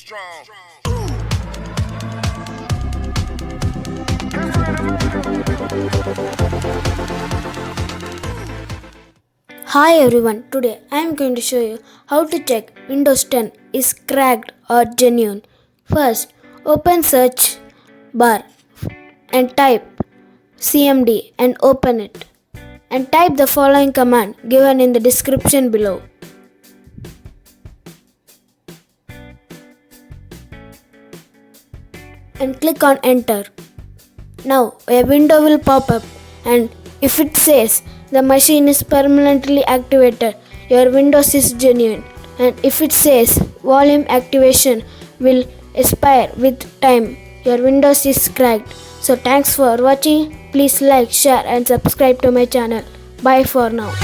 Hi everyone, today I am going to show you how to check Windows 10 is cracked or genuine. First, open search bar and type cmd and open it. And type the following command given in the description below. And click on enter. Now a window will pop up, and if it says the machine is permanently activated, your Windows is genuine. And if it says volume activation will expire with time, your Windows is cracked. So thanks for watching. Please like, share and subscribe to my channel. Bye for now.